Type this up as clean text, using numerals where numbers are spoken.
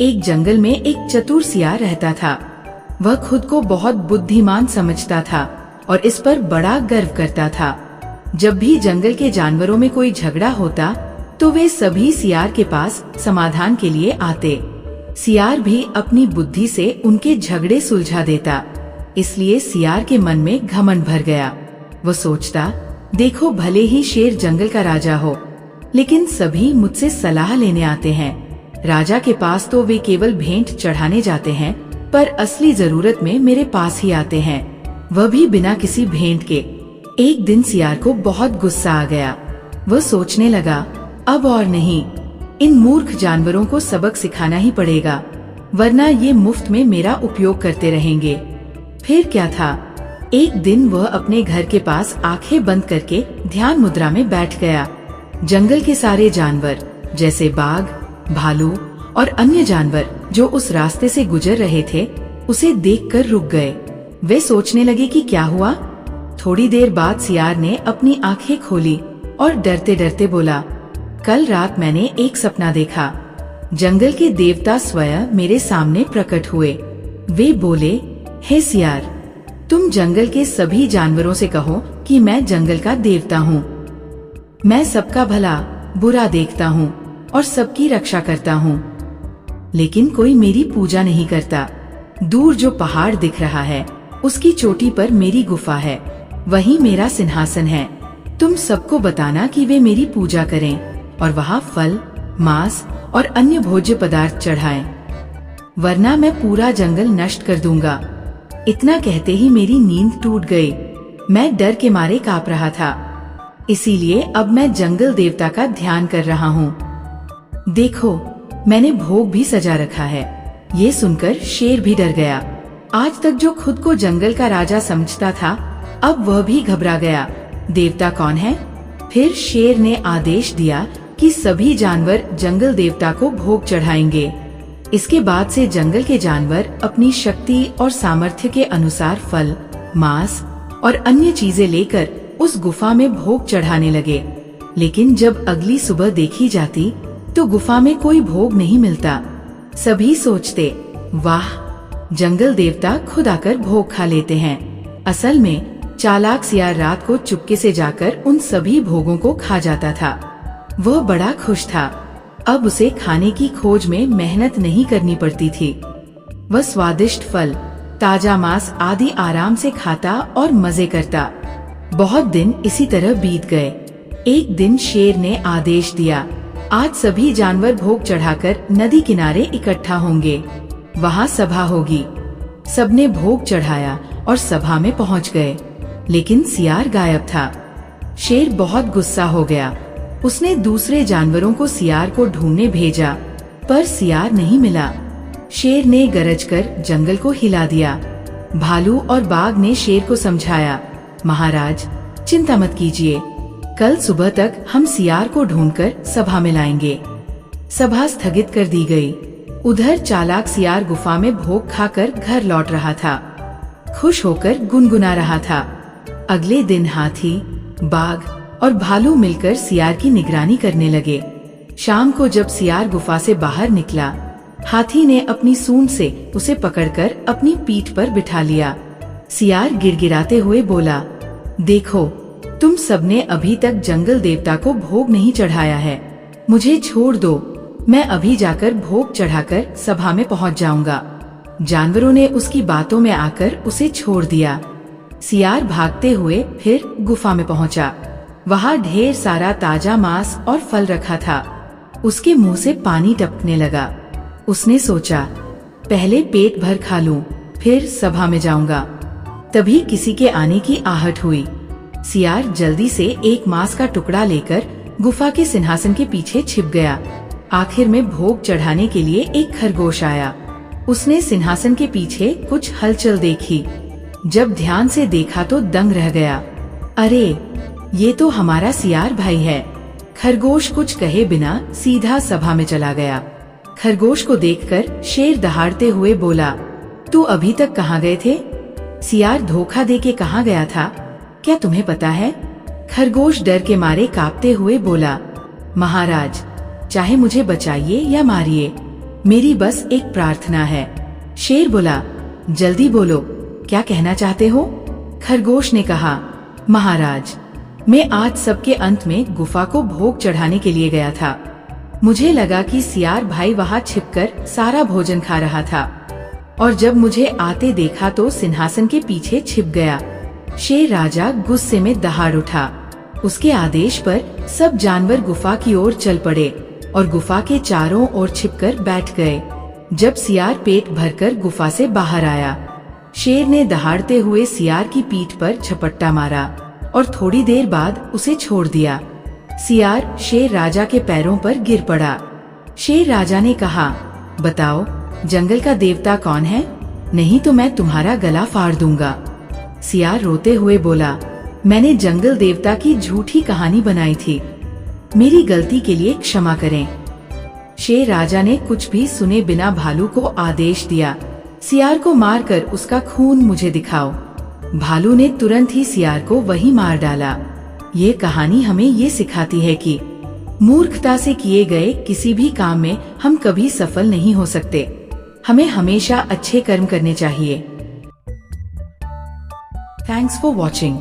एक जंगल में एक चतुर सियार रहता था। वह खुद को बहुत बुद्धिमान समझता था और इस पर बड़ा गर्व करता था। जब भी जंगल के जानवरों में कोई झगड़ा होता तो वे सभी सियार के पास समाधान के लिए आते। सियार भी अपनी बुद्धि से उनके झगड़े सुलझा देता। इसलिए सियार के मन में घमंड भर गया। वो सोचता, देखो भले ही शेर जंगल का राजा हो, लेकिन सभी मुझसे सलाह लेने आते हैं। राजा के पास तो वे केवल भेंट चढ़ाने जाते हैं, पर असली जरूरत में मेरे पास ही आते हैं, वह भी बिना किसी भेंट के। एक दिन सियार को बहुत गुस्सा आ गया। वह सोचने लगा, अब और नहीं, इन मूर्ख जानवरों को सबक सिखाना ही पड़ेगा, वरना ये मुफ्त में मेरा उपयोग करते रहेंगे। फिर क्या था, एक दिन वह अपने घर के पास आंखें बंद करके ध्यान मुद्रा में बैठ गया। जंगल के सारे जानवर जैसे बाघ, भालू और अन्य जानवर जो उस रास्ते से गुजर रहे थे, उसे देखकर रुक गए। वे सोचने लगे कि क्या हुआ। थोड़ी देर बाद सियार ने अपनी आंखें खोली और डरते डरते बोला, कल रात मैंने एक सपना देखा। जंगल के देवता स्वयं मेरे सामने प्रकट हुए। वे बोले, हे सियार, तुम जंगल के सभी जानवरों से कहो कि मैं जंगल का देवता हूँ। मैं सबका भला बुरा देखता हूँ और सबकी रक्षा करता हूँ, लेकिन कोई मेरी पूजा नहीं करता। दूर जो पहाड़ दिख रहा है, उसकी चोटी पर मेरी गुफा है, वही मेरा सिंहासन है। तुम सबको बताना कि वे मेरी पूजा करें और वहाँ फल, मांस और अन्य भोज्य पदार्थ चढ़ाएं, वरना मैं पूरा जंगल नष्ट कर दूंगा। इतना कहते ही मेरी नींद टूट गई। मैं डर के मारे कांप रहा था, इसीलिए अब मैं जंगल देवता का ध्यान कर रहा हूँ। देखो, मैंने भोग भी सजा रखा है। ये सुनकर शेर भी डर गया। आज तक जो खुद को जंगल का राजा समझता था, अब वह भी घबरा गया। देवता कौन है? फिर शेर ने आदेश दिया कि सभी जानवर जंगल देवता को भोग चढ़ाएंगे। इसके बाद से जंगल के जानवर अपनी शक्ति और सामर्थ्य के अनुसार फल, मांस और अन्य चीजें लेकर उस गुफा में भोग चढ़ाने लगे। लेकिन जब अगली सुबह देखी जाती तो गुफा में कोई भोग नहीं मिलता। सभी सोचते, वाह, जंगल देवता खुद आकर भोग खा लेते हैं। असल में चालाक सियार रात को चुपके से जाकर उन सभी भोगों को खा जाता था। वह बड़ा खुश था। अब उसे खाने की खोज में मेहनत नहीं करनी पड़ती थी। वह स्वादिष्ट फल, ताजा मांस आदि आराम से खाता और मजे करता। बहुत दिन इसी तरह बीत गए। एक दिन शेर ने आदेश दिया, आज सभी जानवर भोग चढ़ाकर नदी किनारे इकट्ठा होंगे, वहाँ सभा होगी। सबने भोग चढ़ाया और सभा में पहुँच गए, लेकिन सियार गायब था। शेर बहुत गुस्सा हो गया। उसने दूसरे जानवरों को सियार को ढूंढने भेजा, पर सियार नहीं मिला। शेर ने गरजकर जंगल को हिला दिया। भालू और बाघ ने शेर को समझाया, महाराज, चिंता मत कीजिए, कल सुबह तक हम सियार को ढूंढकर सभा में लाएंगे। सभा स्थगित कर दी गई। उधर चालाक सियार गुफा में भोग खाकर घर लौट रहा था। खुश होकर गुनगुना रहा था। अगले दिन हाथी, बाघ और भालू मिलकर सियार की निगरानी करने लगे। शाम को जब सियार गुफा से बाहर निकला, हाथी ने अपनी सूंड से उसे पकड़कर अपनी पीठ पर बिठा लिया। सियार गिड़गिड़ाते हुए बोला, देखो, तुम सबने अभी तक जंगल देवता को भोग नहीं चढ़ाया है। मुझे छोड़ दो, मैं अभी जाकर भोग चढ़ाकर सभा में पहुंच जाऊंगा। जानवरों ने उसकी बातों में आकर उसे छोड़ दिया। सियार भागते हुए फिर गुफा में पहुंचा। वहाँ ढेर सारा ताजा मांस और फल रखा था। उसके मुंह से पानी टपकने लगा। उसने सोचा, पहले पेट भर खा लूं, फिर सभा में जाऊंगा। तभी किसी के आने की आहट हुई। सियार जल्दी से एक मांस का टुकड़ा लेकर गुफा के सिंहासन के पीछे छिप गया। आखिर में भोग चढ़ाने के लिए एक खरगोश आया। उसने सिंहासन के पीछे कुछ हलचल देखी। जब ध्यान से देखा तो दंग रह गया। अरे, ये तो हमारा सियार भाई है। खरगोश कुछ कहे बिना सीधा सभा में चला गया। खरगोश को देखकर शेर दहाड़ते हुए बोला, तू अभी तक कहाँ गए थे? सियार धोखा देके कहाँ गया था, क्या तुम्हें पता है? खरगोश डर के मारे कांपते हुए बोला, महाराज, चाहे मुझे बचाइए या मारिए, मेरी बस एक प्रार्थना है। शेर बोला, जल्दी बोलो, क्या कहना चाहते हो? खरगोश ने कहा, महाराज, मैं आज सबके अंत में गुफा को भोग चढ़ाने के लिए गया था। मुझे लगा कि सियार भाई वहाँ छिपकर सारा भोजन खा रहा था, और जब मुझे आते देखा तो सिंहासन के पीछे छिप गया। शेर राजा गुस्से में दहाड़ उठा। उसके आदेश पर सब जानवर गुफा की ओर चल पड़े और गुफा के चारों ओर छिपकर बैठ गए। जब सियार पेट भरकर गुफा से बाहर आया, शेर ने दहाड़ते हुए सियार की पीठ पर झपट्टा मारा और थोड़ी देर बाद उसे छोड़ दिया। सियार शेर राजा के पैरों पर गिर पड़ा। शेर राजा ने कहा, बताओ, जंगल का देवता कौन है? नहीं तो मैं तुम्हारा गला फाड़ दूंगा। सियार रोते हुए बोला, मैंने जंगल देवता की झूठी कहानी बनाई थी, मेरी गलती के लिए क्षमा करें। शेर राजा ने कुछ भी सुने बिना भालू को आदेश दिया, सियार को मारकर उसका खून मुझे दिखाओ। भालू ने तुरंत ही सियार को वहीं मार डाला। ये कहानी हमें ये सिखाती है कि मूर्खता से किए गए किसी भी काम में हम कभी सफल नहीं हो सकते। हमें हमेशा अच्छे कर्म करने चाहिए। Thanks for watching.